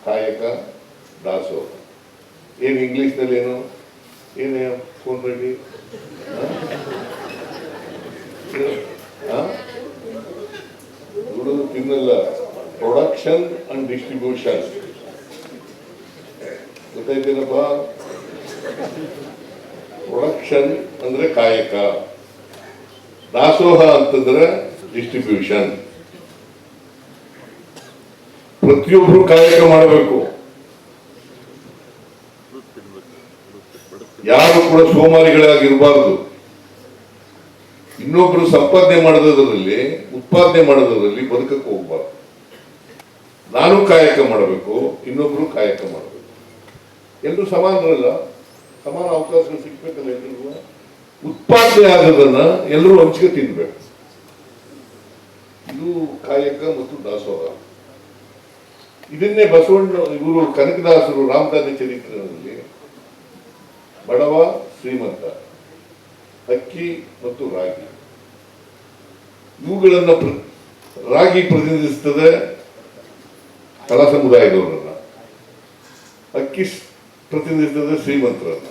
ಕಾಯಕ ದಾಸೋಹ. ಏನು ಇಂಗ್ಲೀಷ್ನಲ್ಲಿ ಏನು ಫೋನ್ ರೆಡಿ ದುಡಿದು ತಿನ್ನಲ್ಲ, ಪ್ರೊಡಕ್ಷನ್ ಅಂಡ್ ಡಿಸ್ಟ್ರಿಬ್ಯೂಷನ್. ಗೊತ್ತಾಯ್ತೇನಪ್ಪ? ಪ್ರೊಡಕ್ಷನ್ ಅಂದ್ರೆ ಕಾಯಕ, ದಾಸೋಹ ಅಂತಂದ್ರೆ ಡಿಸ್ಟ್ರಿಬ್ಯೂಷನ್. ಪ್ರತಿಯೊಬ್ರು ಕಾಯಕ ಮಾಡಬೇಕು. ಯಾರು ಕೂಡ ಸೋಮಾರಿಗಳಾಗಿರಬಾರದು. ಇನ್ನೊಬ್ರು ಸಂಪಾದನೆ ಮಾಡೋದ್ರಲ್ಲಿ, ಉತ್ಪಾದನೆ ಮಾಡೋದ್ರಲ್ಲಿ ಬದುಕಕ್ಕೆ ಹೋಗ್ಬಾರ್ದು. ನಾನು ಕಾಯಕ ಮಾಡಬೇಕು, ಇನ್ನೊಬ್ರು ಕಾಯಕ ಮಾಡಬೇಕು. ಎಲ್ಲರೂ ಸಮಾನರಲ್ಲ, ಸಮಾನ ಅವಕಾಶಗಳು ಸಿಗ್ಬೇಕಲ್ಲ ಎಲ್ರಿಗೂ. ಉತ್ಪಾದನೆ ಆಗೋದನ್ನ ಎಲ್ಲರೂ ಹಂಚಿಕೆ ತಿನ್ಬೇಕು. ಇದು ಕಾಯಕ ಮತ್ತು ದಾಸೋಹ. ಇದನ್ನೇ ಬಸವಣ್ಣ ಇವರು ಕನಕದಾಸರು ರಾಮದಾನಿ ಚರಿತ್ರೆಯಲ್ಲಿ ಬಡವ ಶ್ರೀಮಂತ, ಅಕ್ಕಿ ಮತ್ತು ರಾಗಿ, ಇವುಗಳನ್ನ ರಾಗಿ ಪ್ರತಿನಿಧಿಸುತ್ತದೆ ಕಲಾ ಸಮುದಾಯದವರನ್ನ, ಅಕ್ಕಿ ಪ್ರತಿನಿಧಿಸುತ್ತದೆ ಶ್ರೀಮಂತರನ್ನ.